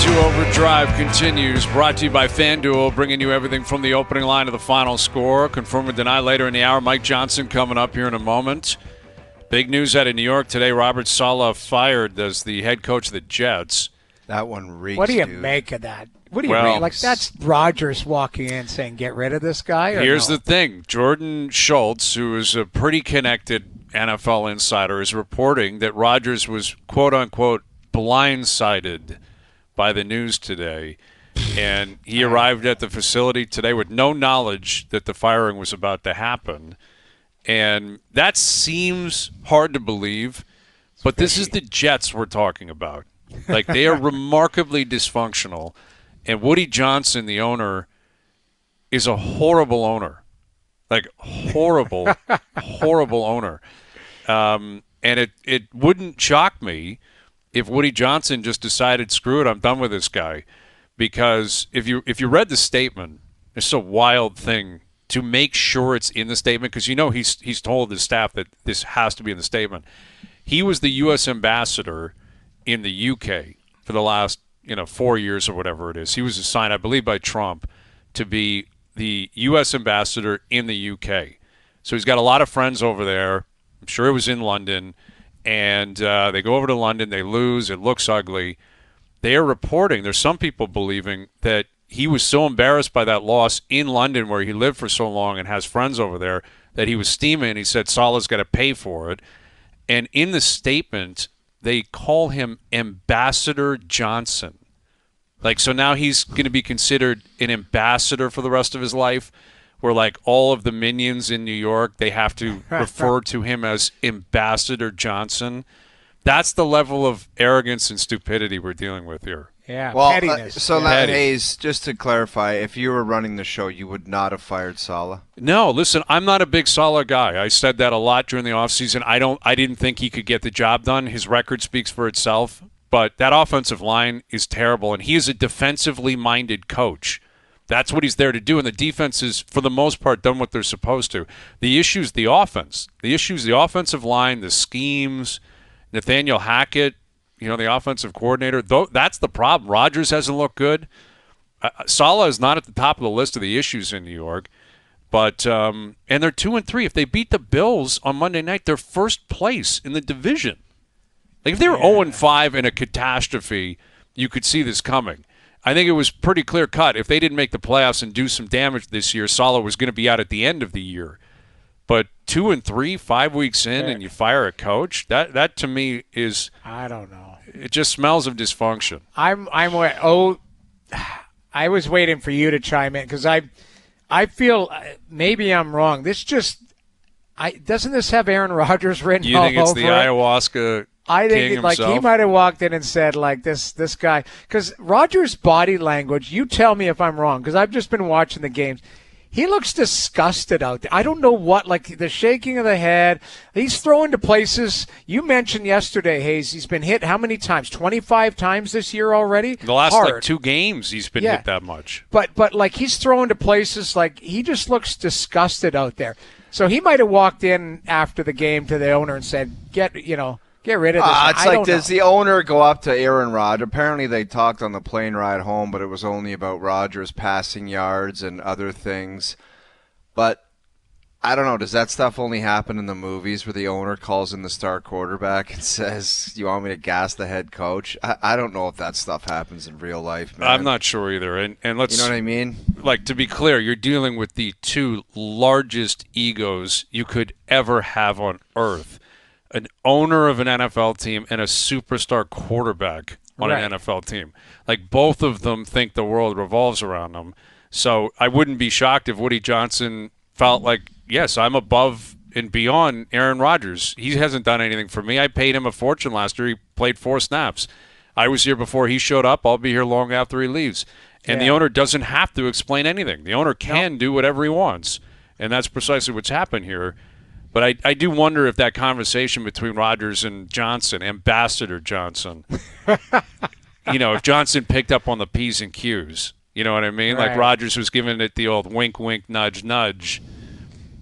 2 Overdrive continues, brought to you by FanDuel, bringing you everything from the opening line to the final score. Confirm or deny later in the hour. Mike Johnson coming up here in a moment. Big news out of New York today. Robert Saleh fired as the head coach of the Jets. That one reeks, What do you dude. make of that? What do you mean? Like, that's Rodgers walking in saying, get rid of this guy? Here's the thing. Jordan Schultz, who is a pretty connected NFL insider, is reporting that Rodgers was, quote-unquote, blindsided by the news today, and he arrived at the facility today with no knowledge that the firing was about to happen. And that seems hard to believe, but this is the Jets we're talking about. Like, they are remarkably dysfunctional, and Woody Johnson, the owner, is a horrible owner. Like, horrible, horrible owner. And it wouldn't shock me if Woody Johnson just decided, screw it, I'm done with this guy. Because if you read the statement, it's a wild thing to make sure it's in the statement, because he's told his staff that this has to be in the statement. He was the U.S. ambassador in the U.K. for the last 4 years or whatever it is. He was assigned, I believe, by Trump to be the U.S. ambassador in the U.K. So he's got a lot of friends over there. I'm sure it was in London. And they go over to London, they lose, it looks ugly. They are reporting, there's some people believing that he was so embarrassed by that loss in London, where he lived for so long and has friends over there, that he was steaming. He said Saleh's got to pay for it. And in the statement, they call him Ambassador Johnson. Like, so now he's going to be considered an ambassador for the rest of his life, where like all of the minions in New York, they have to refer to him as Ambassador Johnson. That's the level of arrogance and stupidity we're dealing with here. Yeah, well, pettiness. Hayes, just to clarify, if you were running the show, you would not have fired Saleh? No, listen, I'm not a big Saleh guy. I said that a lot during the offseason. I didn't think he could get the job done. His record speaks for itself. But that offensive line is terrible, and he is a defensively minded coach. That's what he's there to do, and the defense is, for the most part, done what they're supposed to. The issue is the offense. The issue is the offensive line, the schemes, Nathaniel Hackett, the offensive coordinator. That's the problem. Rodgers hasn't looked good. Saleh is not at the top of the list of the issues in New York. But and they're 2-3. If they beat the Bills on Monday night, they're first place in the division. Like, if they were 0-5 in a catastrophe, you could see this coming. I think it was pretty clear-cut. If they didn't make the playoffs and do some damage this year, Saleh was going to be out at the end of the year. But 2-3, 5 weeks in, and you fire a coach, that to me is, I don't know. It just smells of dysfunction. I was waiting for you to chime in, because I feel maybe I'm wrong. Doesn't this have Aaron Rodgers written all over it? You think it's the ayahuasca? I think he might have walked in and said, like, this guy, because Rodgers' body language, you tell me if I'm wrong, because I've just been watching the games. He looks disgusted out there. I don't know what, like the shaking of the head. He's throwing to places. You mentioned yesterday, Hayes, he's been hit how many times? 25 times this year already? The last 2 games he's been hit that much. But like, he's throwing to places, like, he just looks disgusted out there. So he might have walked in after the game to the owner and said, get rid of this. Does the owner go up to Aaron Rodgers? Apparently they talked on the plane ride home, but it was only about Rodgers' passing yards and other things. But I don't know. Does that stuff only happen in the movies where the owner calls in the star quarterback and says, you want me to gas the head coach? I don't know if that stuff happens in real life, man. I'm not sure either. And let's, you know what I mean? Like, to be clear, you're dealing with the 2 largest egos you could ever have on earth. An owner of an NFL team and a superstar quarterback on an NFL team. Like, both of them think the world revolves around them. So I wouldn't be shocked if Woody Johnson felt like, yes, I'm above and beyond Aaron Rodgers. He hasn't done anything for me. I paid him a fortune last year. He played 4 snaps. I was here before he showed up. I'll be here long after he leaves. And the owner doesn't have to explain anything. The owner can do whatever he wants. And that's precisely what's happened here. But I do wonder if that conversation between Rodgers and Johnson, Ambassador Johnson, if Johnson picked up on the P's and Q's, you know what I mean? Right. Like, Rodgers was giving it the old wink, wink, nudge, nudge.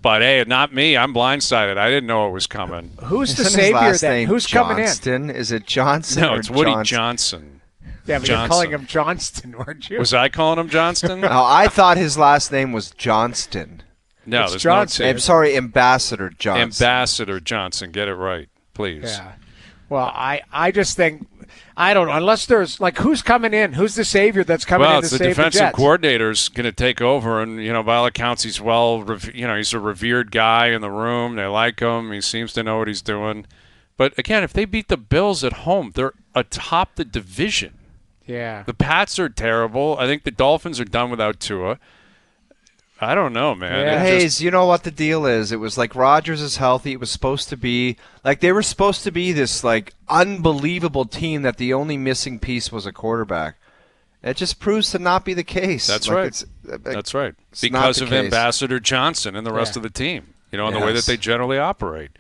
But, hey, not me. I'm blindsided. I didn't know it was coming. Who's the savior then? Who's coming in? Is it Johnson? No, it's Woody Johnson. Yeah, but you're calling him Johnston, weren't you? Was I calling him Johnston? No, I thought his last name was Johnston. No, it's there's Johnson. no I'm sorry, Ambassador Johnson. Ambassador Johnson. Get it right, please. Yeah. Well, I just think, I don't know, unless there's, like, who's coming in? Who's the savior that's coming in to save the Jets? Well, it's the defensive coordinator's going to take over, and, by all accounts, he's he's a revered guy in the room. They like him. He seems to know what he's doing. But, again, if they beat the Bills at home, they're atop the division. Yeah. The Pats are terrible. I think the Dolphins are done without Tua. I don't know, man. Yeah. Hayes, you know what the deal is? It was like Rodgers is healthy. It was supposed to be like they were supposed to be this like unbelievable team that the only missing piece was a quarterback. It just proves to not be the case. That's like right. That's right. Because of Ambassador Johnson and the rest of the team, and the way that they generally operate.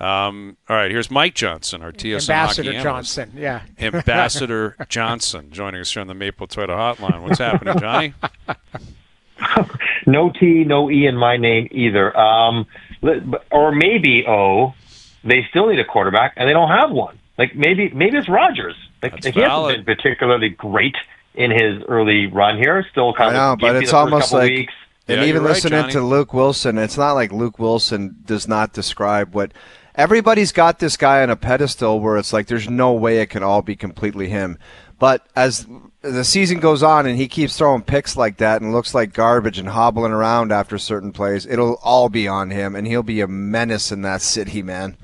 All right, here's Mike Johnson, our TSN Ambassador Hockey Johnson, yeah. Ambassador Johnson joining us here on the Maple Toyota Hotline. What's happening, Johnny? No T, no E in my name either. Or maybe they still need a quarterback and they don't have one. Like maybe it's Rodgers. Like he hasn't been particularly great in his early run here. Still kind of. But it's almost like. Weeks. And even listening to Luke Wilson, it's not like Luke Wilson does not describe what. Everybody's got this guy on a pedestal where it's like there's no way it can all be completely him. But as the season goes on and he keeps throwing picks like that and looks like garbage and hobbling around after certain plays, it'll all be on him, and he'll be a menace in that city, man.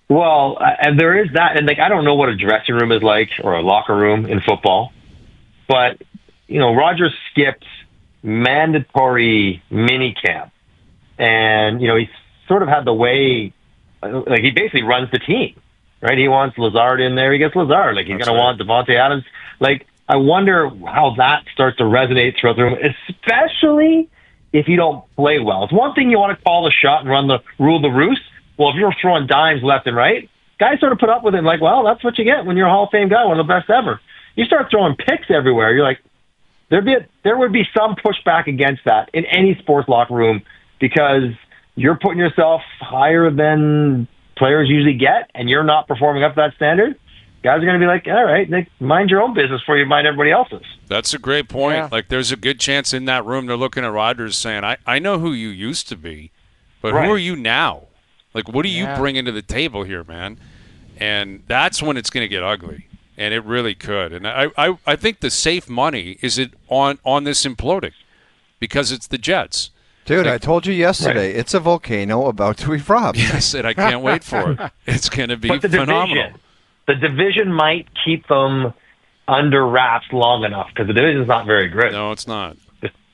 Well, and there is that, and like I don't know what a dressing room is like or a locker room in football, but Rodgers skipped mandatory mini camp, and he sort of had the way, like he basically runs the team. Right, he wants Lazard in there. He gets Lazard. Like he's going to want Devontae Adams. Like I wonder how that starts to resonate throughout the room, especially if you don't play well. It's one thing you want to call the shot and rule the roost. Well, if you're throwing dimes left and right, guys sort of put up with it. Like, well, that's what you get when you're a Hall of Fame guy, one of the best ever. You start throwing picks everywhere. You're like, there would be some pushback against that in any sports locker room because you're putting yourself higher than players usually get, and you're not performing up to that standard. Guys are going to be like, all right, mind your own business before you mind everybody else's. That's a great point. Yeah. Like, there's a good chance in that room they're looking at Rodgers saying, I know who you used to be, but Right. Who are you now? Like, what do you bring into the table here, man? And that's when it's going to get ugly, and it really could. And I think the safe money is it on this imploding because it's the Jets. Dude, I told you yesterday, it's a volcano about to erupt. Yes, and I can't wait for it. It's going to be phenomenal. The division might keep them under wraps long enough because the division's not very good. No, it's not.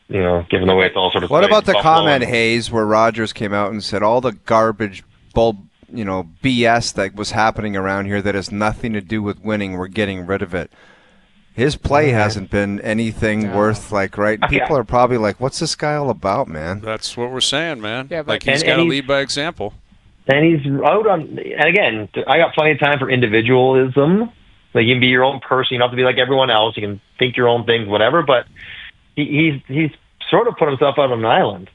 Given the way it's all sort of. What about the comment, Hayes, where Rodgers came out and said all the garbage, BS that was happening around here that has nothing to do with winning, we're getting rid of it. His play hasn't been anything worth, right? People are probably like, what's this guy all about, man? That's what we're saying, man. Yeah, but he's got to lead by example. And he's out on, and again, I got plenty of time for individualism. Like, you can be your own person. You don't have to be like everyone else. You can think your own things, whatever. But he's sort of put himself out on an island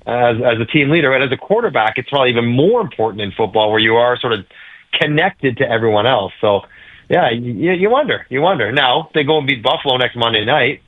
as a team leader. And as a quarterback, it's probably even more important in football where you are sort of connected to everyone else. So, yeah, you wonder. Now, they go and beat Buffalo next Monday night,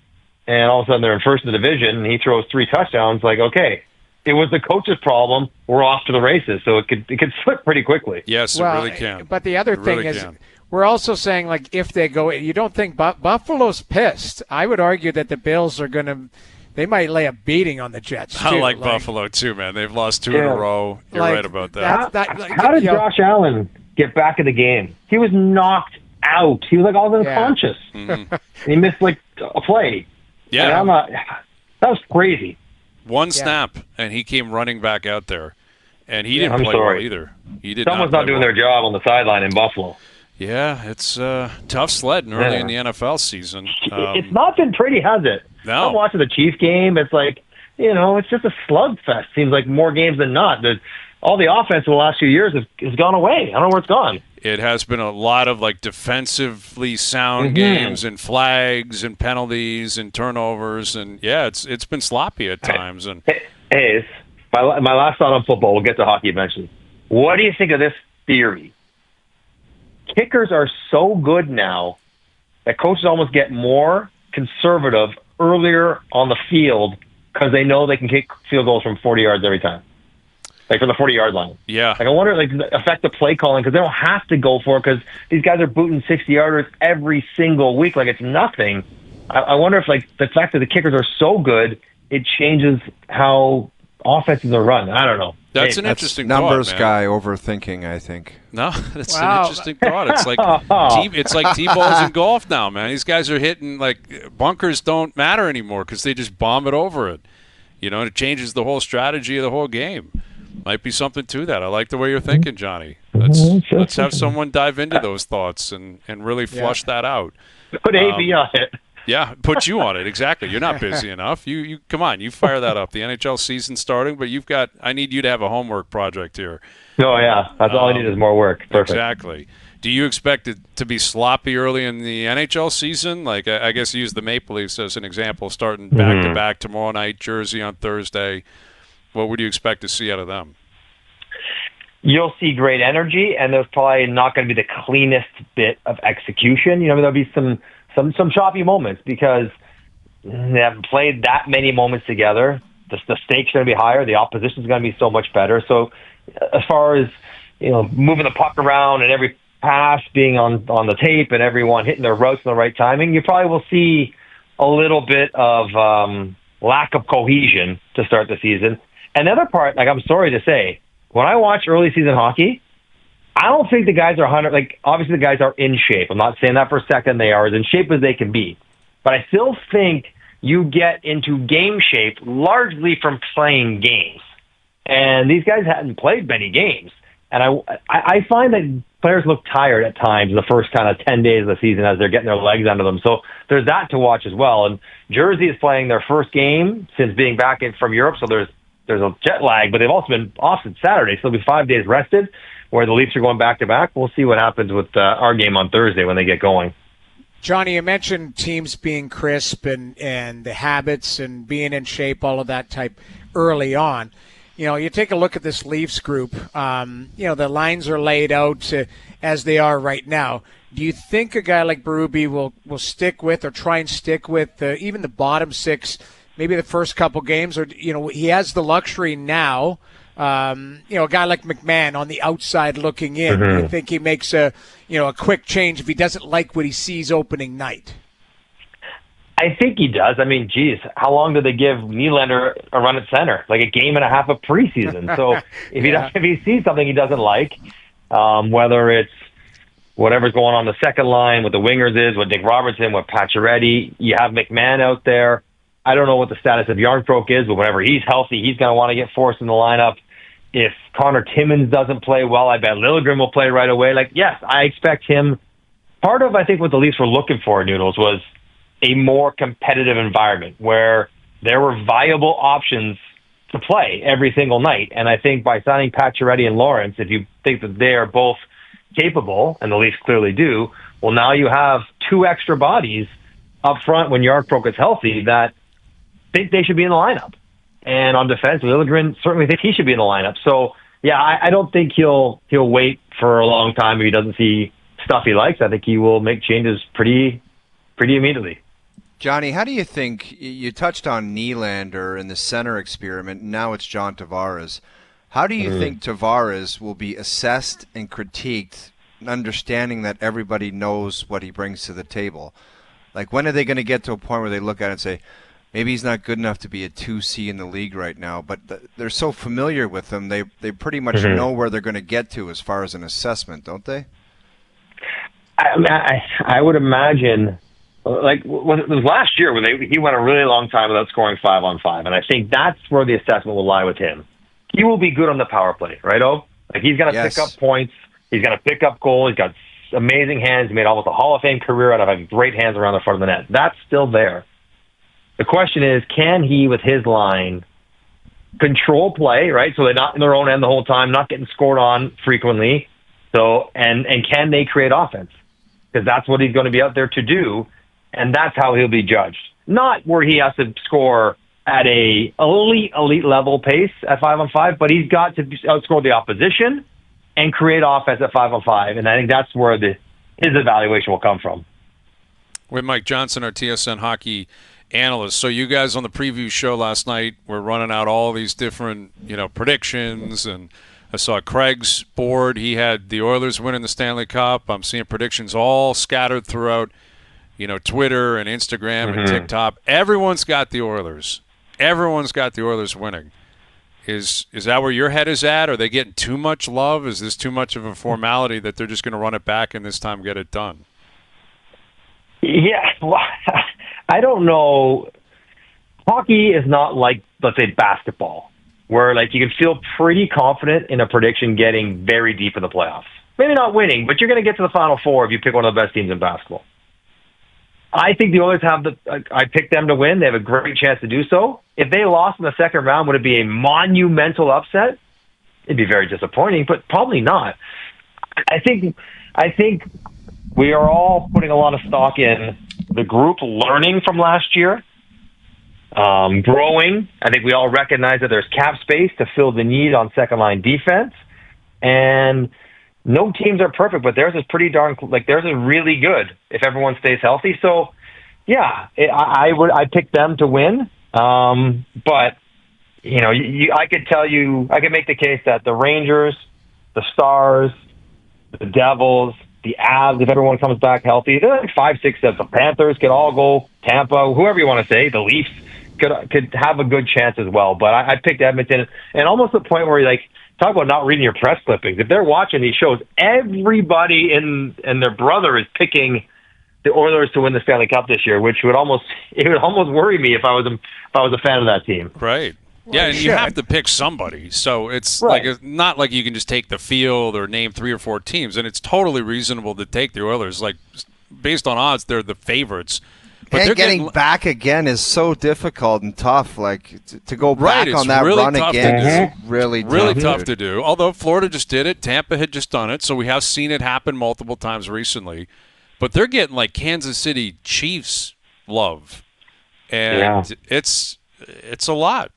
and all of a sudden they're in first in the division, and he throws 3 touchdowns. Like, okay, it was the coach's problem. We're off to the races. So it could slip pretty quickly. Yes, it really can. But the other thing is, we're also saying, like, if they go, you don't think Buffalo's pissed. I would argue that the Bills are going to, they might lay a beating on the Jets, too. I like Buffalo, too, man. They've lost 2 in a row. You're right about that. How did Josh Allen get back in the game? He was knocked out. He was like all unconscious. Yeah. Mm-hmm. He missed like a play. Yeah, that was crazy. One snap, and he came running back out there, and he didn't play well either. He did. Someone's not doing their job on the sideline in Buffalo. Yeah, it's tough sledding early in the NFL season. It's not been pretty, has it? No. I'm watching the Chiefs game. It's like, it's just a slugfest. Seems like more games than not. All the offense in the last few years has gone away. I don't know where it's gone. It has been a lot of defensively sound games and flags and penalties and turnovers, and it's been sloppy at times. And hey, my last thought on football. We'll get to hockey eventually. What do you think of this theory? Kickers are so good now that coaches almost get more conservative earlier on the field because they know they can kick field goals from 40 yards every time. Like from the 40-yard line. Yeah. Like I wonder, like, the effect of play calling, because they don't have to go for it because these guys are booting 60-yarders every single week like it's nothing. I wonder if, like, the fact that the kickers are so good, it changes how offenses are run. I don't know. That's an interesting numbers thought, guy overthinking, I think. No, that's an interesting thought. It's like T-balls in golf now, man. These guys are hitting, like, bunkers don't matter anymore because they just bomb it over it. You know, it changes the whole strategy of the whole game. Might be something to that. I like the way you're thinking, Johnny. Let's have someone dive into those thoughts and really flush that out. Put AB on it. Yeah, put you on it. Exactly. You're not busy enough. You come on, you fire that up. The NHL season's starting, but I need you to have a homework project here. Oh, yeah. That's all I need is more work. Perfect. Exactly. Do you expect it to be sloppy early in the NHL season? Like, I guess use the Maple Leafs as an example, starting back-to-back tomorrow night, Jersey on Thursday. What would you expect to see out of them? You'll see great energy, and there's probably not going to be the cleanest bit of execution. You know, there'll be some choppy moments because they haven't played that many moments together. The stakes are going to be higher. The opposition's going to be so much better. So as far as, you know, moving the puck around and every pass being on the tape and everyone hitting their routes in the right timing, you probably will see a little bit of lack of cohesion to start the season. And the other part, like, I'm sorry to say, when I watch early season hockey, I don't think the guys are 100. Like, obviously the guys are in shape. I'm not saying that for a second. They are as in shape as they can be. But I still think you get into game shape largely from playing games. And these guys hadn't played many games. And I find that players look tired at times the first kind of 10 days of the season as they're getting their legs under them. So there's that to watch as well. And Jersey is playing their first game since being back from Europe, so there's a jet lag, but they've also been off since Saturday, so they'll be 5 days rested, where the Leafs are going back-to-back. We'll see what happens with our game on Thursday when they get going. Johnny, you mentioned teams being crisp and the habits and being in shape, all of that type early on. You know, you take a look at this Leafs group, you know, the lines are laid out as they are right now. Do you think a guy like Berube will stick with or try and stick with even the bottom six, maybe the first couple games? Or, you know, he has the luxury now, you know, a guy like McMahon on the outside looking in. Do you think he makes a quick change if he doesn't like what he sees opening night? I think he does. I mean, geez, how long did they give Nylander a run at center? Like a game and a half of preseason. So if he sees something he doesn't like, whether it's whatever's going on the second line, what the wingers is, what Nick Robertson, what Pacioretty, you have McMahon out there. I don't know what the status of Yarncroke is, but whenever he's healthy, he's going to want to get forced in the lineup. If Connor Timmins doesn't play well, I bet Liljegren will play right away. Like, yes, I expect him. Part of, I think, what the Leafs were looking for, Noodles, was a more competitive environment where there were viable options to play every single night. And I think by signing Pacioretty and Lawrence, if you think that they are both capable, and the Leafs clearly do, well, now you have two extra bodies up front when Yarncroke is healthy that think they should be in the lineup. And on defense, Liljegren certainly think he should be in the lineup. So, yeah, I don't think he'll wait for a long time if he doesn't see stuff he likes. I think he will make changes pretty immediately. Johnny, how do you think, you touched on Nylander in the center experiment, and now it's John Tavares. How do you think Tavares will be assessed and critiqued, understanding that everybody knows what he brings to the table? Like, when are they going to get to a point where they look at it and say, maybe he's not good enough to be a 2C in the league right now, but they're so familiar with him, they pretty much know where they're going to get to as far as an assessment, don't they? I would imagine, like, it was last year when he went a really long time without scoring 5-on-5, and I think that's where the assessment will lie with him. He will be good on the power play, right, O? Like, he's going to pick up points, he's going to pick up goals, he's got amazing hands, he made almost a Hall of Fame career out of having great hands around the front of the net. That's still there. The question is, can he, with his line, control play, right? So they're not in their own end the whole time, not getting scored on frequently. So, and can they create offense? Because that's what he's going to be out there to do, and that's how he'll be judged. Not where he has to score at a elite level pace at 5-on-5, but he's got to outscore the opposition and create offense at 5-on-5, and I think that's where his evaluation will come from. with Mike Johnson, our TSN Hockey analyst. So you guys on the preview show last night were running out all these different, predictions, and I saw Craig's board. He had the Oilers winning the Stanley Cup. I'm seeing predictions all scattered throughout, Twitter and Instagram and TikTok. Everyone's got the Oilers. Everyone's got the Oilers winning. Is that where your head is at? Are they getting too much love? Is this too much of a formality that they're just going to run it back and this time get it done? Yeah, well, I don't know. Hockey is not like, let's say, basketball, where you can feel pretty confident in a prediction getting very deep in the playoffs. Maybe not winning, but you're going to get to the Final Four if you pick one of the best teams in basketball. I think the Oilers I picked them to win. They have a great chance to do so. If they lost in the second round, would it be a monumental upset? It'd be very disappointing, but probably not. I think we are all putting a lot of stock in the group learning from last year, growing. I think we all recognize that there's cap space to fill the need on second-line defense, and no teams are perfect, but theirs is pretty theirs is really good if everyone stays healthy. So, yeah, I pick them to win. But I could make the case that the Rangers, the Stars, the Devils, the Avs, if everyone comes back healthy, they're like 5, 6, 7. The Panthers could all go. Tampa, whoever you want to say, the Leafs could have a good chance as well. But I picked Edmonton, and almost the point where talk about not reading your press clippings. If they're watching these shows, everybody and their brother is picking the Oilers to win the Stanley Cup this year, which would almost worry me if I was a fan of that team. Right. Yeah, and you have to pick somebody. So it's it's not like you can just take the field or name 3 or 4 teams, and it's totally reasonable to take the Oilers. Based on odds, they're the favorites. But and getting back again is so difficult and tough. To go back on that really run again is really tough to do. Although Florida just did it, Tampa had just done it, so we have seen it happen multiple times recently. But they're getting Kansas City Chiefs love, and it's a lot.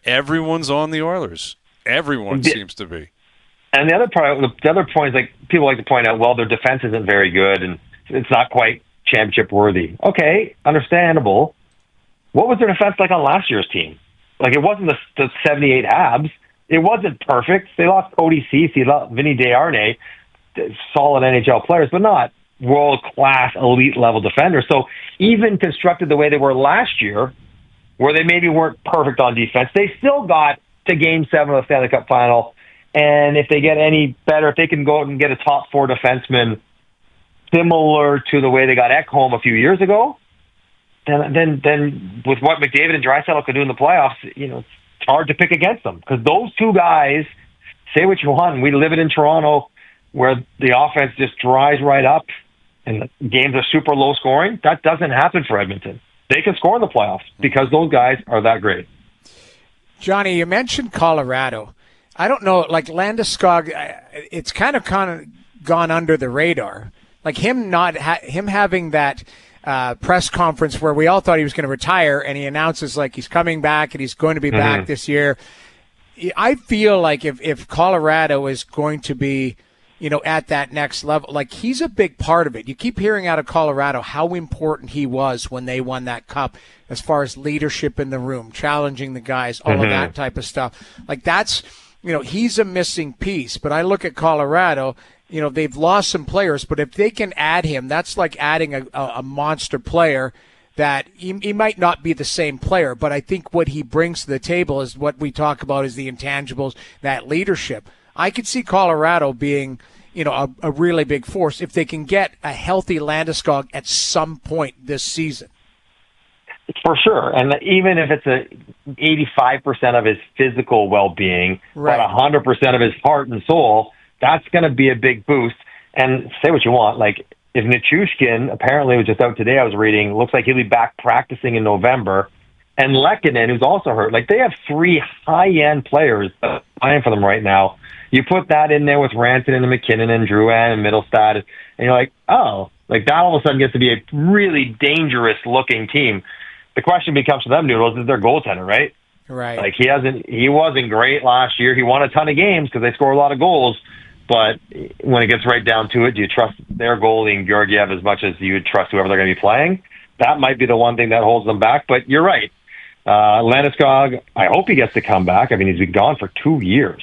Everyone's on the Oilers. Everyone seems to be. And the other point is people like to point out, well, their defense isn't very good, and it's not quite championship worthy. Okay, understandable. What was their defense like on last year's team? It wasn't the 78 Habs. It wasn't perfect. They lost Cody Ceci, they lost Vinny Desharnais, solid NHL players, but not world-class, elite-level defenders. So even constructed the way they were last year, where they maybe weren't perfect on defense, they still got to Game 7 of the Stanley Cup Final. And if they get any better, if they can go out and get a top 4 defenseman similar to the way they got Ekholm a few years ago, then with what McDavid and Draisaitl could do in the playoffs, it's hard to pick against them. Because those two guys, say what you want, and we live it in Toronto, where the offense just dries right up and the games are super low scoring. That doesn't happen for Edmonton. They can score in the playoffs because those guys are that great. Johnny, you mentioned Colorado. I don't know, Landeskog, it's kind of gone under the radar. Him having that press conference where we all thought he was going to retire, and he announces he's coming back and he's going to be back this year. I feel if Colorado is going to be, at that next level, he's a big part of it. You keep hearing out of Colorado how important he was when they won that cup, as far as leadership in the room, challenging the guys, all of that type of stuff. That's, he's a missing piece. But I look at Colorado. They've lost some players, but if they can add him, that's like adding a monster player that he might not be the same player, but I think what he brings to the table is what we talk about is the intangibles, that leadership. I could see Colorado being, a really big force if they can get a healthy Landeskog at some point this season. For sure. And even if it's 85% of his physical well-being, but 100% of his heart and soul, that's going to be a big boost. And say what you want, if Nichushkin apparently was just out today, I was reading, looks like he'll be back practicing in November, and Lehkonen, who's also hurt, they have 3 high-end players playing for them right now. You put that in there with Rantanen and McKinnon and Drouin and Middlestad, and you're that all of a sudden gets to be a really dangerous-looking team. The question becomes for them, Noodles, is their goaltender, right? Right. He wasn't great last year. He won a ton of games because they score a lot of goals. But when it gets right down to it, do you trust their goalie in Georgiev as much as you would trust whoever they're going to be playing? That might be the one thing that holds them back. But you're right. Landeskog, I hope he gets to come back. I mean, he's been gone for 2 years,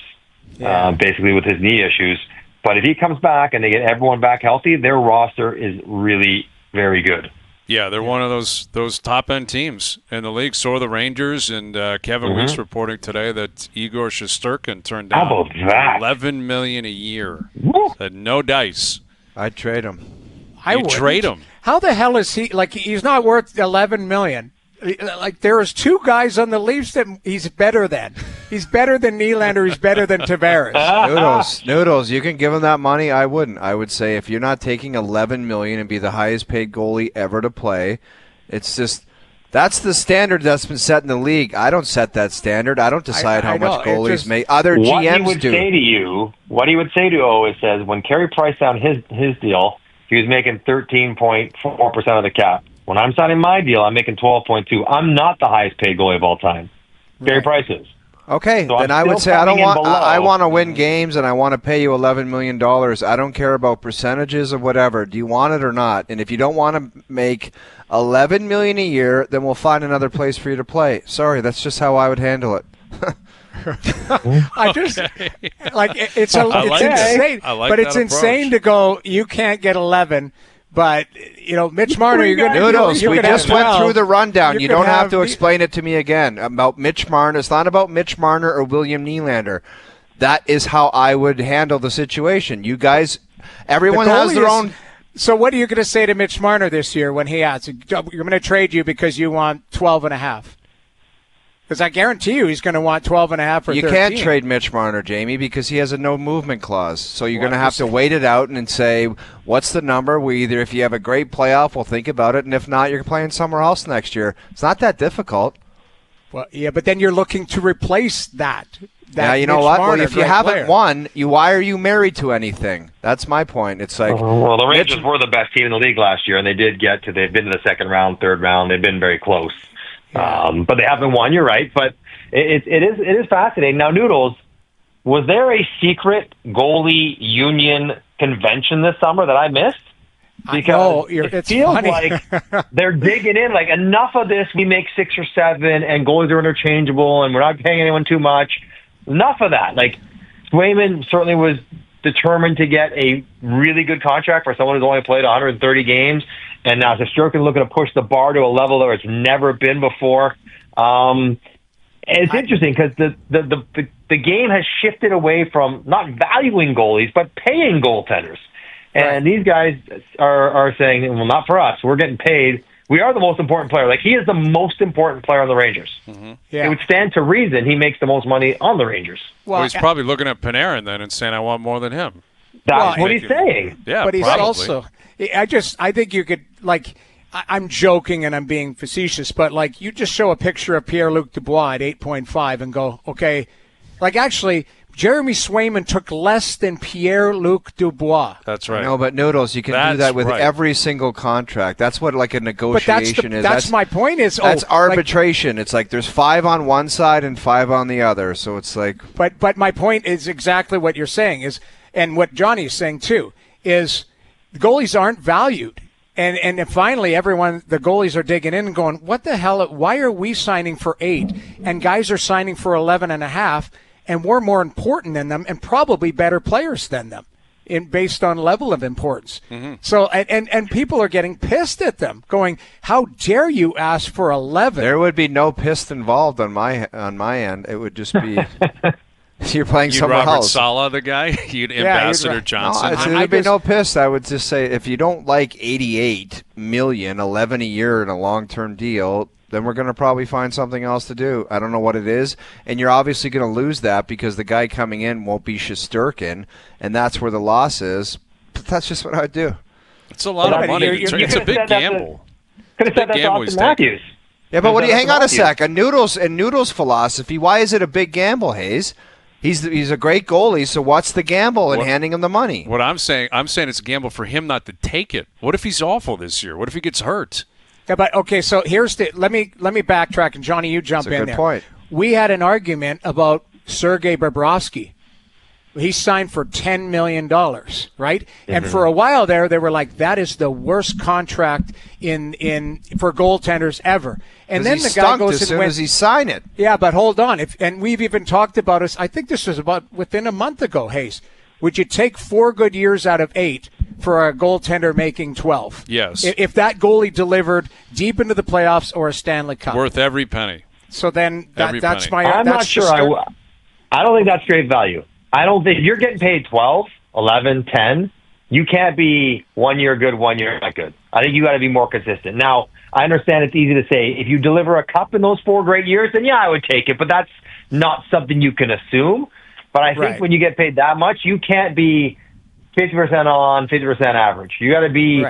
basically with his knee issues. But if he comes back and they get everyone back healthy, their roster is really very good. Yeah, they're one of those top-end teams in the league. So are the Rangers, and Kevin Weeks reporting today that Igor Shesterkin turned down How about that? $11 million a year. Woo! Said no dice. I'd trade him. I would trade him. How the hell is he? Like, he's not worth $11 million. Like, there is 2 guys on the Leafs that he's better than. He's better than Nylander. He's better than Tavares. Noodles. You can give him that money. I wouldn't. I would say if you're not taking $11 million and be the highest paid goalie ever to play, it's just that's the standard that's been set in the league. I don't set that standard. I don't decide how much goalies make. Other GMs do. What he would say to O is says when Carey Price signed his deal, he was making 13.4% of the cap. When I'm signing my deal, I'm making 12.2. I'm not the highest paid goalie of all time. Carey Price is. Okay, so then I would say I want to win games and I want to pay you $11 million. I don't care about percentages or whatever. Do you want it or not? And if you don't want to make $11 million a year, then we'll find another place for you to play. Sorry, that's just how I would handle it. I just like it's insane, but it's insane to go. You can't get 11. But, Mitch Marner, you're going to Noodles, we just went through the rundown. You don't have to explain it to me again about Mitch Marner. It's not about Mitch Marner or William Nylander. That is how I would handle the situation. You guys, everyone has their own. So what are you going to say to Mitch Marner this year when he asks, you're going to trade you because you want 12.5? Because I guarantee you he's going to want 12.5 for 13. You can't trade Mitch Marner, Jamie, because he has a no-movement clause. So you're going to have to wait it out and say, what's the number? If you have a great playoff, we'll think about it. And if not, you're playing somewhere else next year. It's not that difficult. Well, yeah, but then you're looking to replace that. Yeah, you know what? Well, if you haven't won, why are you married to anything? That's my point. It's like well, the Rangers were the best team in the league last year, and they've been to the second round, third round. They've been very close. But they haven't won, you're right. But it is fascinating. Now, Noodles, was there a secret goalie union convention this summer that I missed? Because it feels funny. Like they're digging in. Like, enough of this, we make 6 or 7, and goalies are interchangeable, and we're not paying anyone too much. Enough of that. Like, Swayman certainly was determined to get a really good contract for someone who's only played 130 games. And now Shesterkin looking to push the bar to a level that it's never been before. It's interesting because the game has shifted away from not valuing goalies, but paying goaltenders. And these guys are saying, well, not for us. We're getting paid. We are the most important player. Like, he is the most important player on the Rangers. Mm-hmm. Yeah. It would stand to reason he makes the most money on the Rangers. Well, he's probably looking at Panarin then and saying, I want more than him. That's what he's saying. Yeah, but he's probably. also I think you could, like, I'm joking and I'm being facetious, but, like, you just show a picture of Pierre-Luc Dubois at 8.5 and go, okay, like, actually, Jeremy Swayman took less than Pierre-Luc Dubois. That's right. No, but Noodles, you can do that with every single contract. That's what, like, a negotiation is. That's my point is. That's arbitration. It's like there's 5 on one side and 5 on the other. So it's like. But my point is exactly what you're saying is, and what Johnny's saying too, is the goalies aren't valued. And finally, the goalies are digging in and going, what the hell? Why are we signing for 8 and guys are signing for 11.5, and we're more important than them and probably better players than them, based on level of importance. Mm-hmm. So and people are getting pissed at them, going, how dare you ask for 11? There would be no piss involved on my end. It would just be. You're playing somewhere Robert else. Saleh, the guy? Ambassador Johnson? No, there'd be no piss. I would just say if you don't like $88 million, $11 a year in a long-term deal, then we're going to probably find something else to do. I don't know what it is, and you're obviously going to lose that because the guy coming in won't be Shesterkin, and that's where the loss is. But that's just what I'd do. It's a lot of money. It's a big gamble. Could have said that to Austin Matthews. Yeah, but hang on a sec. In Noodles' philosophy, why is it a big gamble, Hayes? He's a great goalie, so what's the gamble in handing him the money? What I'm saying it's a gamble for him not to take it. What if he's awful this year? What if he gets hurt? Yeah, but okay, so here's let me backtrack, and Johnny, you jump in there. That's a good point. We had an argument about Sergei Bobrovsky. He signed for $10 million, right? And for a while there, they were like, that is the worst contract for goaltenders ever. And then the guy goes as soon as he signed it. Yeah, but hold on. And we've even talked about this. I think this was about within a month ago, Hayes. Would you take 4 good years out of 8 for a goaltender making 12? Yes. If that goalie delivered deep into the playoffs or a Stanley Cup. Worth every penny. So then that's my... I'm not sure. I don't think that's great value. I don't think if you're getting paid 12, 11, 10, you can't be 1 year good, 1 year not good. I think you got to be more consistent. Now, I understand it's easy to say if you deliver a cup in those 4 great years, then yeah, I would take it. But that's not something you can assume. But I think when you get paid that much, you can't be 50% on, 50% average. You got to be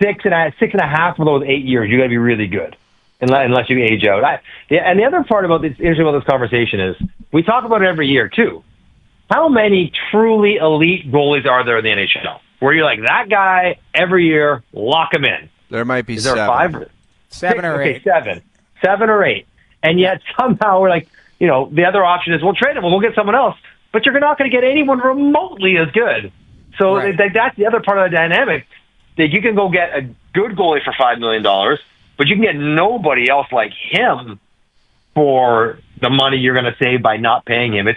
6.5 of those 8 years. You got to be really good, unless you age out. And the other part about this, interesting about this conversation is we talk about it every year too. How many truly elite goalies are there in the NHL? Where you're like, that guy, every year, lock him in. There might be Is there 7. 7 or 8. 7 or 8. And yet somehow we're like, the other option is we'll trade him, we'll get someone else. But you're not going to get anyone remotely as good. So that's the other part of the dynamic. That you can go get a good goalie for $5 million, but you can get nobody else like him for the money you're going to save by not paying him.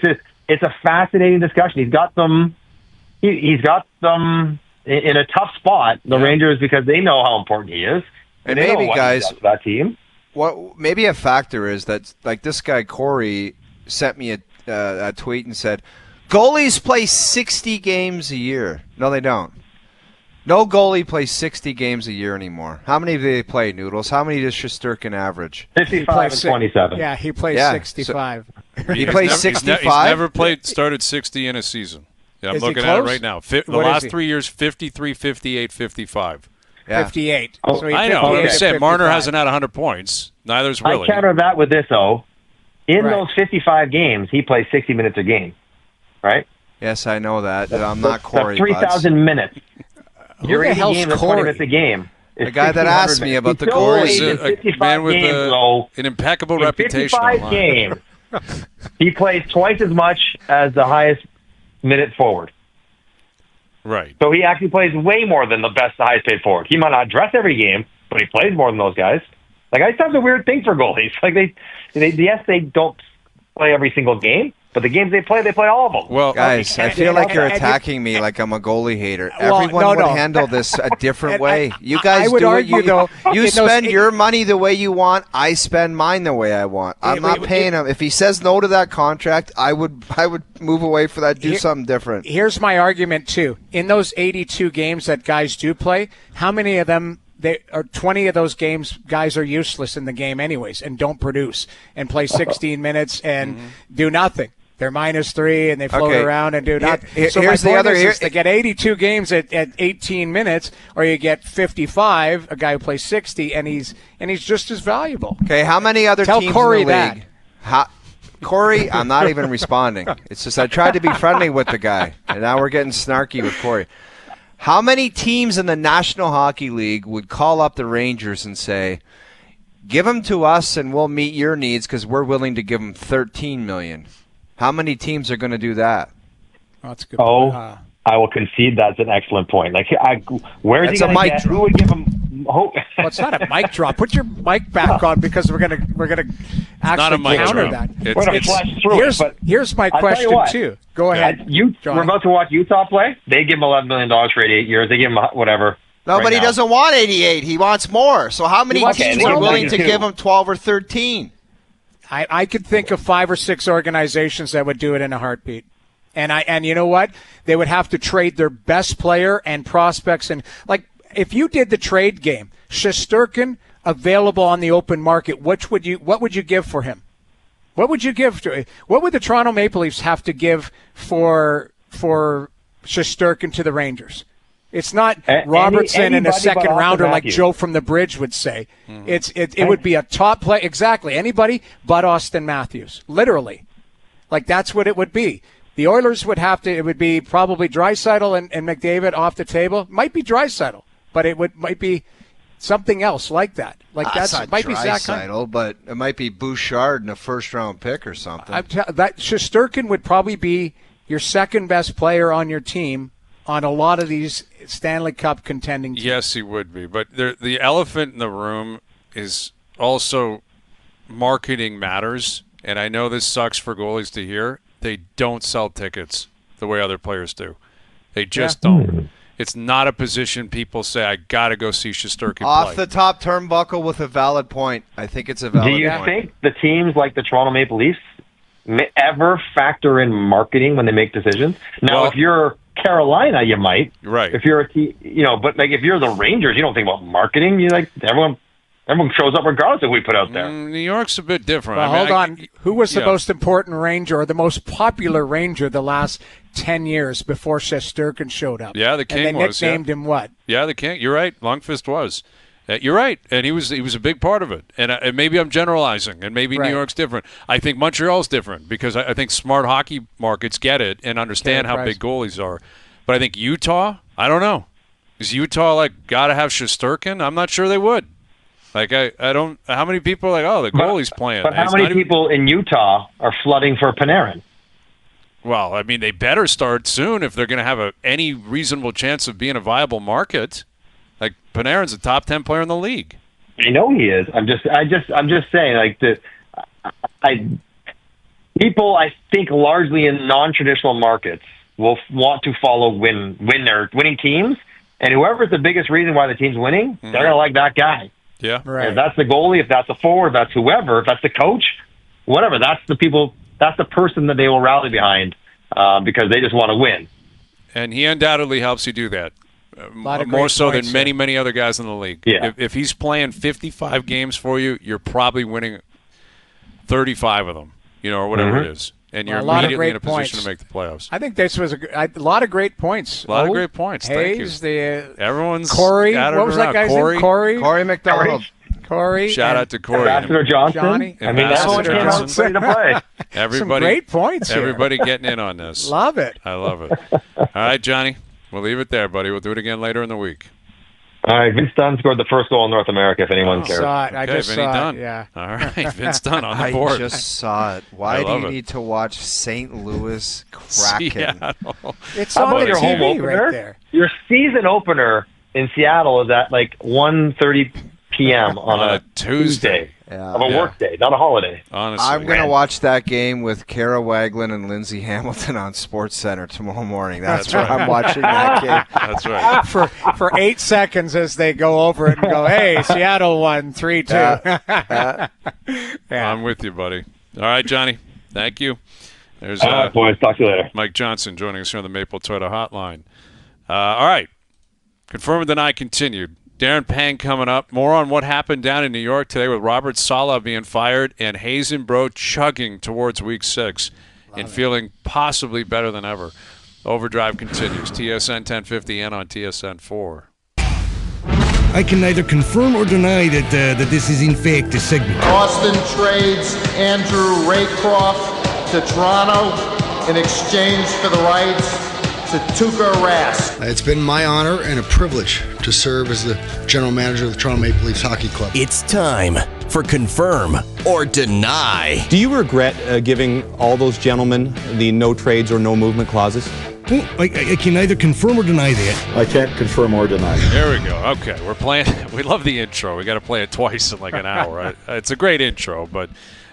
It's a fascinating discussion. He's got them in a tough spot, the Rangers, because they know how important he is. And maybe, guys, that team. What maybe a factor is that, like, this guy Corey sent me a tweet and said, goalies play 60 games a year. No, they don't. No goalie plays 60 games a year anymore. How many do they play, Noodles? How many does Shesterkin average? 55 and 27. Yeah, he plays 65. He plays 65? He's never started 60 in a season. Yeah, I'm looking at it right now. The last 3 years, 53, 58, 55. Yeah. 58. Oh, so I know. I'm saying 55. Marner hasn't had 100 points. Neither's Willie. I counter that with this, though. In those 55 games, he plays 60 minutes a game, right? Yes, I know that. I'm not Corey. 3,000 minutes. Who the hell's game, 20 minutes a game. The guy that asked me about the Goalies. A man with an impeccable reputation. 55 games, he plays twice as much as the highest minute forward. Right. So he actually plays way more than the highest paid forward. He might not dress every game, but he plays more than those guys. Like, I thought it's a weird thing for goalies. Like, they don't play every single game, but the games they play all of them. Well, guys, I feel like you're attacking me like I'm a goalie hater. Everyone would handle this a different way. You guys would argue, though, you spend your money the way you want. I spend mine the way I want. I'm not paying him. If he says no to that contract, I would move away for that. Do something different. Here's my argument too. In those 82 games that guys do play, how many of them? 20 of those games, guys are useless in the game anyways and don't produce and play 16 minutes and do nothing. They're -3 and they float around and do nothing. So here's the other. Is to get 82 games at 18 minutes, or you get 55, a guy who plays 60, and he's just as valuable. Okay, how many other Tell teams Corey in the league? Corey, I'm not even responding. It's just I tried to be friendly with the guy, and now we're getting snarky with Corey. How many teams in the National Hockey League would call up the Rangers and say, give them to us and we'll meet your needs because we're willing to give them $13 million? How many teams are going to do that? Oh, that's a good point. I will concede that's an excellent point. Like, where's he going to get? Who would give him hope? Well, it's not a mic drop. Put your mic back on because we're gonna actually counter that. We're going to flash through it. But here's my question too. Go ahead. We're about to watch Utah play. They give him $11 million for 88 years. They give him whatever. No, but he doesn't want 88. He wants more. So how many teams are willing to give him 12 or 13? I could think of 5 or 6 organizations that would do it in a heartbeat. And you know what? They would have to trade their best player and prospects. And like, if you did the trade game, Shesterkin available on the open market, what would you give for him? What would you give to? What would the Toronto Maple Leafs have to give for Shesterkin to the Rangers? It's not Robertson and a second rounder like Joe from the Bridge would say. Mm-hmm. It would be a top play. Exactly. Anybody but Austin Matthews. Literally. Like, that's what it would be. The Oilers would have to, it would be probably Draisaitl and McDavid off the table. Might be Draisaitl, but might be something else like that. Like that's might be Zach Draisaitl, but it might be Bouchard in a first-round pick or something. That Shesterkin would probably be your second best player on your team on a lot of these Stanley Cup contending teams. Yes, he would be. But the elephant in the room is also marketing matters. And I know this sucks for goalies to hear. They don't sell tickets the way other players do. They just don't. It's not a position people say, I got to go see Shesterkin play. Off the top turnbuckle with a valid point. I think it's a valid point. Do you think the teams like the Toronto Maple Leafs ever factor in marketing when they make decisions? Now, if you're Carolina, you might. Right. If you're a team, but like if you're the Rangers, you don't think about marketing. You like everyone shows up regardless of who we put out there. New York's a bit different. Well, hold on. Who was the most important Ranger or the most popular Ranger the last 10 years before Shesterkin showed up? Yeah, the King and they was. nicknamed him what? Yeah, the King. You're right. Longfist was. You're right, and he was a big part of it. And maybe I'm generalizing, and maybe New York's different. I think Montreal's different because I think smart hockey markets get it and understand how big goalies are. But I think Utah, I don't know. Is Utah got to have Shesterkin? I'm not sure they would. I don't. How many people are the goalie's playing? But how many people in Utah are flooding for Panarin? Well, I mean, they better start soon if they're going to have any reasonable chance of being a viable market. Panarin's a top 10 player in the league. I know he is. I'm just saying, people I think largely in non-traditional markets will want to follow winning teams, and whoever's the biggest reason why the team's winning, they're gonna like that guy. Yeah, right. If that's the goalie, if that's the forward, if that's whoever, if that's the coach, whatever, that's the people. That's the person that they will rally behind because they just want to win. And he undoubtedly helps you do that. More so than many other guys in the league. Yeah. If he's playing 55 games for you, you're probably winning 35 of them, or whatever it is. And you're immediately in a position to make the playoffs. I think this was a lot of great points. A lot of great points. Hayes, thank you. Everyone's Corey. What was that guy's name? Corey McDonald. Corey. Shout out to Corey. Ambassador Johnson. Johnny. Everyone came out ready to play. Everybody, some great points here. Everybody getting in on this. Love it. I love it. All right, Johnny. We'll leave it there, buddy. We'll do it again later in the week. All right, Vince Dunn scored the first goal in North America, if anyone cares. I just saw it, yeah. All right, Vince Dunn on the board. I just saw it. Why do you need to watch St. Louis Kraken? Seattle. It's on the your TV home opener? right there. Your season opener in Seattle is at 1:30 p.m. on a Tuesday of a work day, not a holiday. Honestly, I'm going to watch that game with Kara Waglin and Lindsay Hamilton on SportsCenter tomorrow morning. That's why I'm watching that game. That's right. For 8 seconds as they go over it and go, hey, Seattle won 3-2. I'm with you, buddy. All right, Johnny. Thank you. There's boys. Talk to you later. Mike Johnson joining us here on the Maple Toyota Hotline. All right. Confirm or deny continued. Darren Pang coming up. More on what happened down in New York today with Robert Saleh being fired and Hayes and Bro chugging towards Week 6 and feeling possibly better than ever. Overdrive continues. TSN 1050 and on TSN 4. I can neither confirm or deny that this is in fact a segment. Austin trades Andrew Raycroft to Toronto in exchange for the rights to Tuukka Rask. It's been my honor and a privilege to serve as the general manager of the Toronto Maple Leafs Hockey Club. It's time for Confirm or Deny. Do you regret giving all those gentlemen the no trades or no movement clauses? Well, I can neither confirm or deny that. I can't confirm or deny. There we go. Okay, we're playing. We love the intro. We got to play it twice in an hour. It's a great intro, but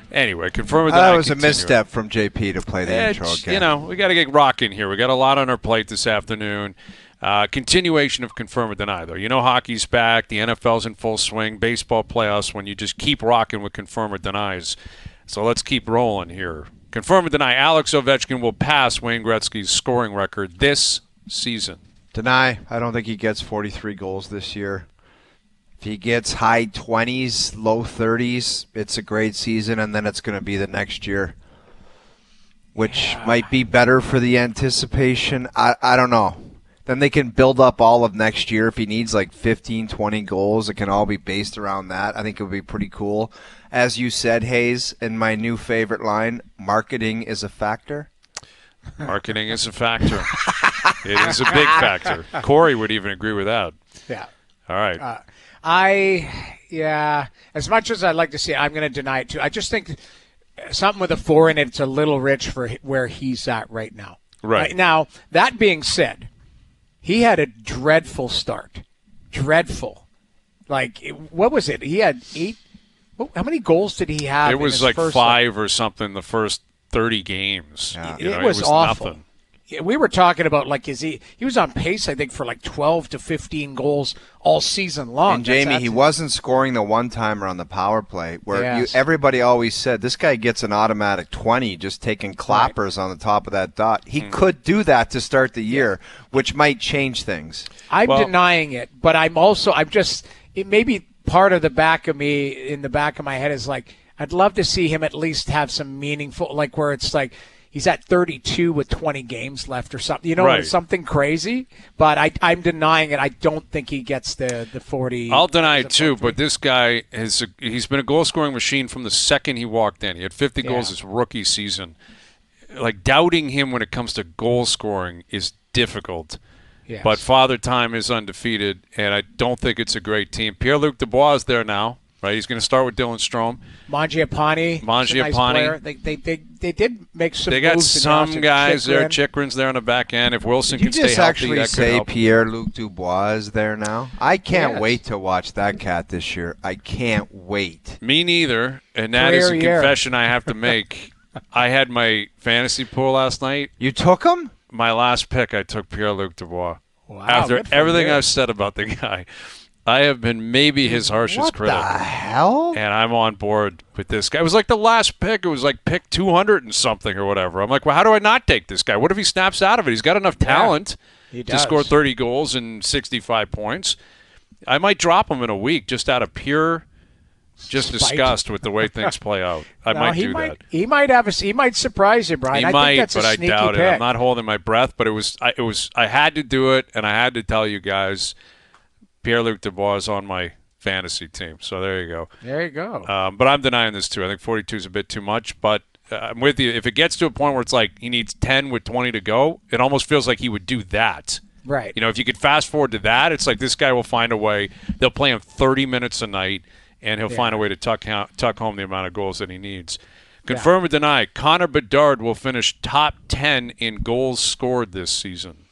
anyway, confirm or deny. That was a misstep from JP to play the intro again. We got to get rocking here. We got a lot on our plate this afternoon. Continuation of confirm or deny, though. Hockey's back. The NFL's in full swing. Baseball playoffs when you just keep rocking with confirm or denies. So let's keep rolling here. Confirm or deny, Alex Ovechkin will pass Wayne Gretzky's scoring record this season. Deny. I don't think he gets 43 goals this year. If he gets high 20s, low 30s, it's a great season, and then it's going to be the next year, which might be better for the anticipation. I don't know. Then they can build up all of next year. If he needs 15, 20 goals, it can all be based around that. I think it would be pretty cool. As you said, Hayes, in my new favorite line, marketing is a factor. Marketing is a factor. It is a big factor. Corey would even agree with that. Yeah. All right. As much as I'd like to see it, I'm going to deny it too. I just think something with a 4 in it's a little rich for where he's at right now. Right. Now, that being said, he had a dreadful start. Dreadful. Like, what was it? He had 8. How many goals did he have? It was like 5 or something the first 30 games. Yeah. It was awful. Nothing. We were talking about, like, he was on pace, I think, for like 12 to 15 goals all season long. And Jamie, he wasn't scoring the one-timer on the power play, where everybody always said, this guy gets an automatic 20 just taking clappers on the top of that dot. He could do that to start the year, which might change things. I'm denying it, but it may be part of the back of me, in the back of my head, is like, I'd love to see him at least have some meaningful, like where it's like, he's at 32 with 20 games left or something. Right. Something crazy. But I'm denying it. I don't think he gets the 40. I'll deny it too, but this guy, he's been a goal-scoring machine from the second he walked in. He had 50 goals his rookie season. Like, doubting him when it comes to goal scoring is difficult. Yes. But Father Time is undefeated, and I don't think it's a great team. Pierre-Luc Dubois is there now. Right, he's going to start with Dylan Strome. Mangiapane. Nice, they did make some. They got moves some guys there. Chikrin's there on the back end. If Wilson can stay healthy, that could help. Pierre-Luc Dubois is there now? I can't wait to watch that cat this year. I can't wait. Me neither. And that is a confession I have to make. I had my fantasy pool last night. You took him? My last pick, I took Pierre-Luc Dubois. Wow, after everything I've said about the guy. I have been maybe his harshest critic. What the hell? And I'm on board with this guy. It was like the last pick. It was like pick 200 and something or whatever. I'm like, well, how do I not take this guy? What if he snaps out of it? He's got enough talent to score 30 goals and 65 points. I might drop him in a week just out of pure disgust with the way things play out. I might do that. He might surprise you, Brian. He might, think that's but I doubt pick. it. I'm not holding my breath, but I had to do it, and I had to tell you guys Pierre-Luc Dubois is on my fantasy team. So there you go. There you go. But I'm denying this too. I think 42 is a bit too much, but I'm with you. If it gets to a point where it's like he needs 10 with 20 to go, it almost feels like he would do that. Right. If you could fast forward to that, it's like this guy will find a way. They'll play him 30 minutes a night, and he'll find a way to tuck home the amount of goals that he needs. Confirm or deny, Connor Bedard will finish top 10 in goals scored this season.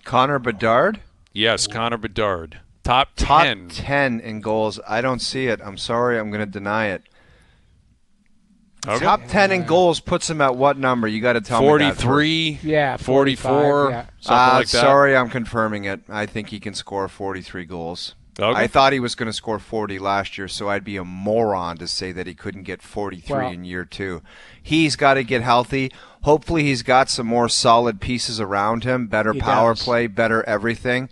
Connor Bedard? Yes, Connor Bedard. Top 10. Top 10 in goals. I don't see it. I'm sorry. I'm going to deny it. Okay. Top 10 in goals puts him at what number? You got to tell me that. 43. Yeah, 44. Yeah. Something like that. Sorry, I'm confirming it. I think he can score 43 goals. Okay. I thought he was going to score 40 last year, so I'd be a moron to say that he couldn't get 43 in year 2. He's got to get healthy. Hopefully he's got some more solid pieces around him, better power play, better everything.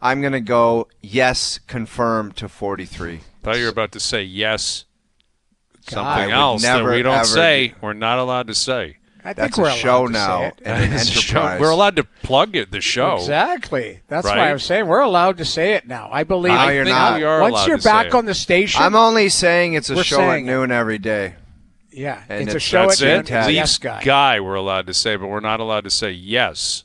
I'm going to go yes, confirm to 43. Thought you were about to say yes, God, something else that we don't say. We're not allowed to say. I That's think we're a show now and an enterprise. We're allowed to plug it, the show. Exactly. That's right? why I was saying we're allowed to say it now. I believe. No, you're not. We are Once you're back on the station. I'm only saying it's a show at noon every day. Yeah, and it's a show at noon. Leafs guy we're allowed to say, but we're not allowed to say yes.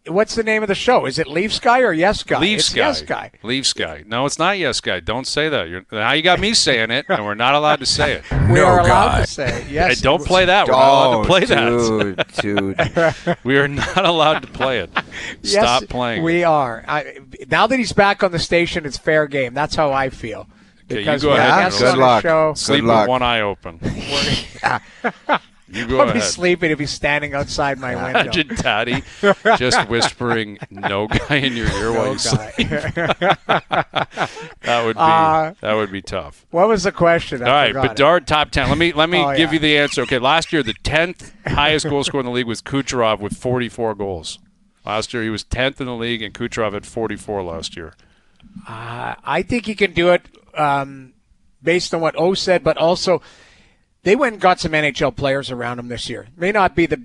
What's the name of the show? Is it Leafs Guy or Yes Guy? Leafs Guy. Yes Guy. Leafs Guy. No, it's not Yes Guy. Don't say that. Now you got me saying it, and we're not allowed to say it. We are allowed to say it. Yes. Hey, don't play that. We're not allowed to play that. Dude. We are not allowed to play it. Stop playing. We are. Now that he's back on the station, it's fair game. That's how I feel. Okay, because you go ahead. Good luck. Sleep with one eye open. You go I'll ahead. be sleeping if he's standing outside my window. Imagine Daddy just whispering "no guy" in your ear while you sleep. That would be tough. What was the question? All right, Bedard top 10. Let me give you the answer. Okay, last year the 10th highest goal scorer in the league was Kucherov with 44 goals. Last year he was 10th in the league, and Kucherov had 44 last year. I think he can do it based on what O said, but also they went and got some NHL players around him this year. May not be the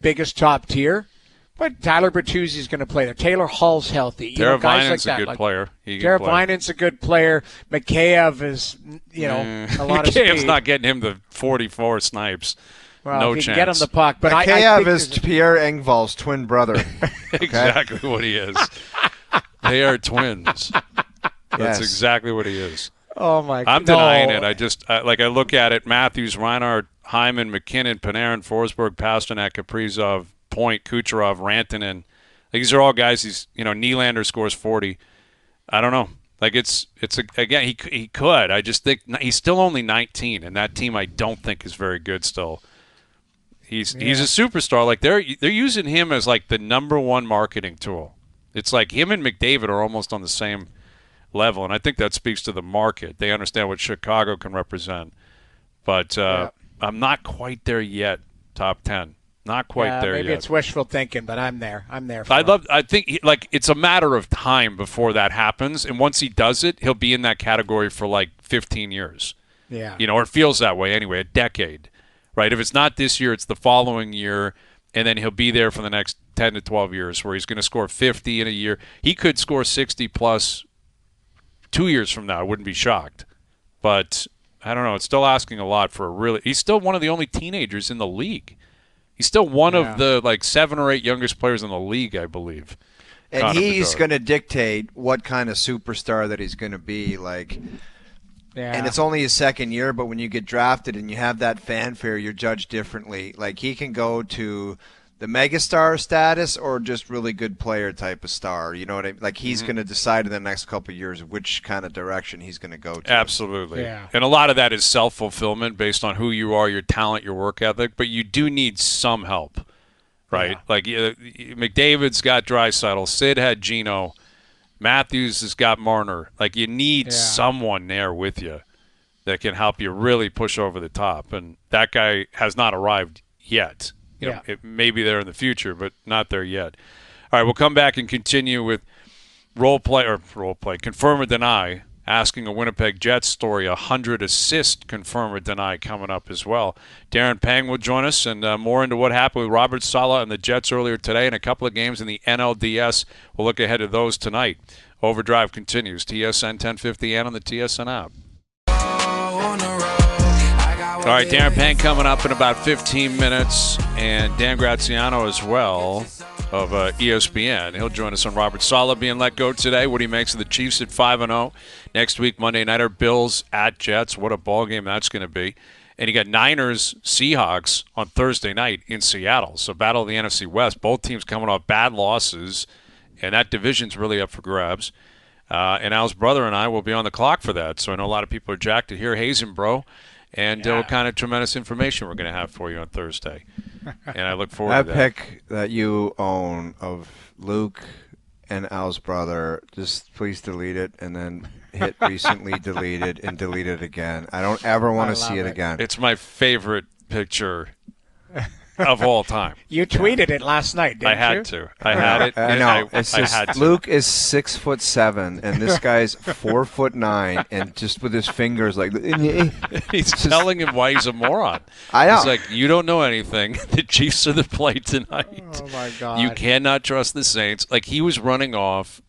biggest top tier, but Tyler Bertuzzi's going to play there. Taylor Hall's healthy. Teravainen's a good player. Teravainen's a good player. Mikheyev is, a lot of speed. Mikheyev's not getting him the 44 snipes. Well, no he chance. Can get him the puck, but Mikheyev is Pierre Engvall's twin brother. Exactly what he is. They are twins. That's exactly what he is. Oh my God! I'm denying it. I look at it. Matthews, Reinhart, Hyman, McKinnon, Panarin, Forsberg, Pasternak, Kaprizov, Point, Kucherov, Rantanen. These are all guys. Nylander scores 40. I don't know. Again, he could. I just think he's still only 19, and that team I don't think is very good still. He's a superstar. Like they're using him as like the number one marketing tool. It's like him and McDavid are almost on the same level, and I think that speaks to the market. They understand what Chicago can represent, but I'm not quite there yet. Top 10. Not quite there yet. Maybe it's wishful thinking, but I'm there. I think it's a matter of time before that happens, and once he does it, he'll be in that category for like 15 years. Yeah. Or it feels that way anyway, a decade. Right? If it's not this year, it's the following year, and then he'll be there for the next 10 to 12 years where he's going to score 50 in a year. He could score 60 plus 2 years from now. I wouldn't be shocked. But I don't know, it's still asking a lot for he's still one of the only teenagers in the league. He's still one of the 7 or 8 youngest players in the league, I believe. And he's going to dictate what kind of superstar that he's going to be. And it's only his second year, but when you get drafted and you have that fanfare, you're judged differently. Like he can go to the megastar status or just really good player type of star. You know what I mean? Like he's going to decide in the next couple of years which kind of direction he's going to go to. Absolutely. Yeah. And a lot of that is self-fulfillment based on who you are, your talent, your work ethic, but you do need some help, right? Yeah. Like McDavid's got Draisaitl, Sid had Gino, Matthews has got Marner. Like you need someone there with you that can help you really push over the top, and that guy has not arrived yet. It may be there in the future, but not there yet. All right, we'll come back and continue with role play, confirm or deny, asking a Winnipeg Jets story, 100 assist, confirm or deny, coming up as well. Darren Pang will join us, and more into what happened with Robert Saleh and the Jets earlier today, and a couple of games in the NLDS. We'll look ahead to those tonight. Overdrive continues, TSN 1050 and on the TSN app. All right, Darren Pang coming up in about 15 minutes, and Dan Graziano as well of ESPN. He'll join us on Robert Saleh being let go today, what he makes of the Chiefs at 5-0. Next week, Monday nighter, Bills at Jets. What a ball game that's going to be. And you got Niners, Seahawks on Thursday night in Seattle. So battle of the NFC West. Both teams coming off bad losses, and that division's really up for grabs. And Al's brother and I will be on the clock for that. So I know a lot of people are jacked to hear Hazen, bro. And what kind of tremendous information we're going to have for you on Thursday. And I look forward to that. That pic that you own of Luke and Al's brother, just please delete it and then hit recently deleted and delete it again. I don't ever want to see it again. It's my favorite picture of all time. You tweeted it last night, didn't you? I had to. I had it. I know. It's just, I had to. Luke is 6'7", and this guy's 4'9", and just with his fingers like he's telling him why he's a moron. I know. He's like, you don't know anything. The Chiefs are the play tonight. Oh my God! You cannot trust the Saints. Like he was running off,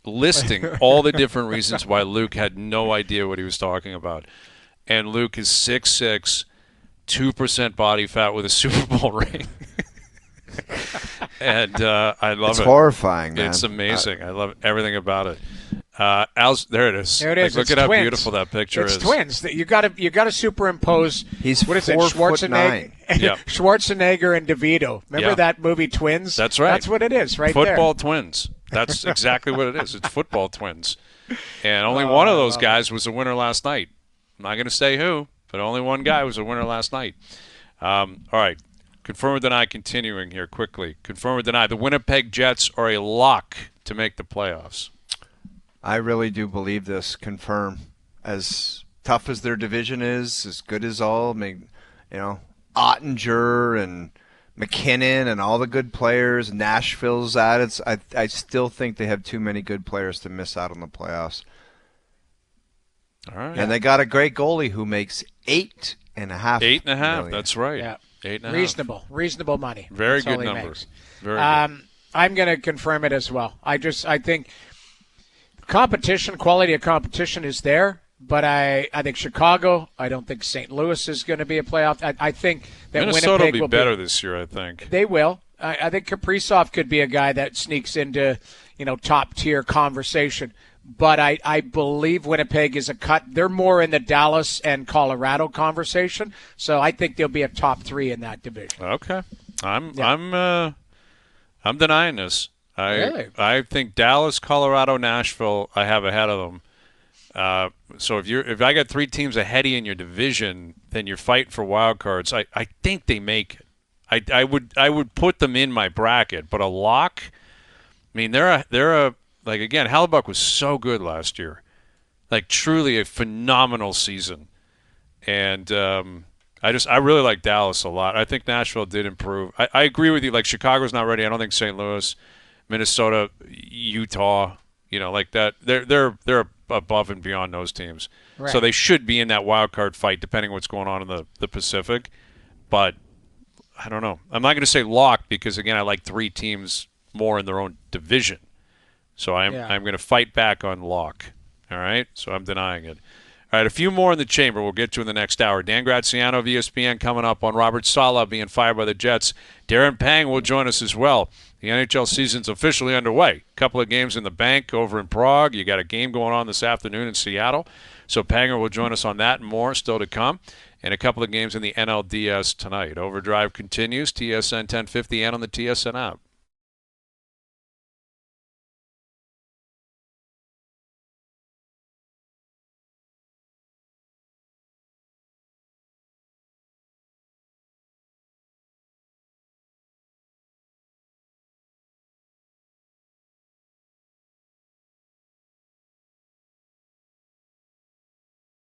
listing all the different reasons why Luke had no idea what he was talking about, and Luke is 6'6". 2% body fat with a Super Bowl ring. And I love it. It's horrifying, man. It's amazing. I love everything about it. Al's, there it is. There it is. Like, look at how beautiful that picture is. It's twins. You got to superimpose. He's what is it? Schwarzenegger, Schwarzenegger and DeVito. Remember that movie Twins? That's right. That's what it is, right Football there. twins. That's exactly what it is. It's football twins. And only one of those guys was a winner last night. I'm not going to say who. But only one guy was a winner last night. All right. Confirm or deny, continuing here quickly. Confirm or deny, the Winnipeg Jets are a lock to make the playoffs. I really do believe this. Confirm. As tough as their division is, as good as all, Ottinger and McKinnon and all the good players, Nashville's at it. I still think they have too many good players to miss out on the playoffs. All right. And they got a great goalie who makes $8.5 million. That's right. Yeah. 8.5. Reasonable money. Very That's good number. Very good. I'm going to confirm it as well. I think quality of competition is there, but I think Chicago. I don't think St. Louis is going to be a playoff. I think that Minnesota Winnipeg will be better this year. I think they will. I think Kaprizov could be a guy that sneaks into top tier conversation. but I believe Winnipeg is a cut. They're more in the Dallas and Colorado conversation, so I think they'll be a top 3 in that division. Okay, I'm denying this. Really? I think Dallas, Colorado, Nashville, I have ahead of them. So if I got 3 teams ahead of you in your division, then you're fighting for wild cards. I think they make it. I would put them in my bracket, but a lock. I mean, they're a like again. Hellebuck was so good last year, like truly a phenomenal season, and I really like Dallas a lot. I think Nashville did improve. I agree with you. Like Chicago's not ready. I don't think St. Louis, Minnesota, Utah, like that. They're above and beyond those teams. Right. So they should be in that wild card fight, depending on what's going on in the Pacific. But I don't know. I'm not going to say lock because again, I like 3 teams more in their own division. So I'm going to fight back on lock. All right? So I'm denying it. All right, a few more in the chamber we'll get to in the next hour. Dan Graziano of ESPN coming up on Robert Saleh being fired by the Jets. Darren Pang will join us as well. The NHL season's officially underway. A couple of games in the bank over in Prague. You got a game going on this afternoon in Seattle. So Panger will join us on that and more still to come. And a couple of games in the NLDS tonight. Overdrive continues, TSN 1050 and on the TSN app.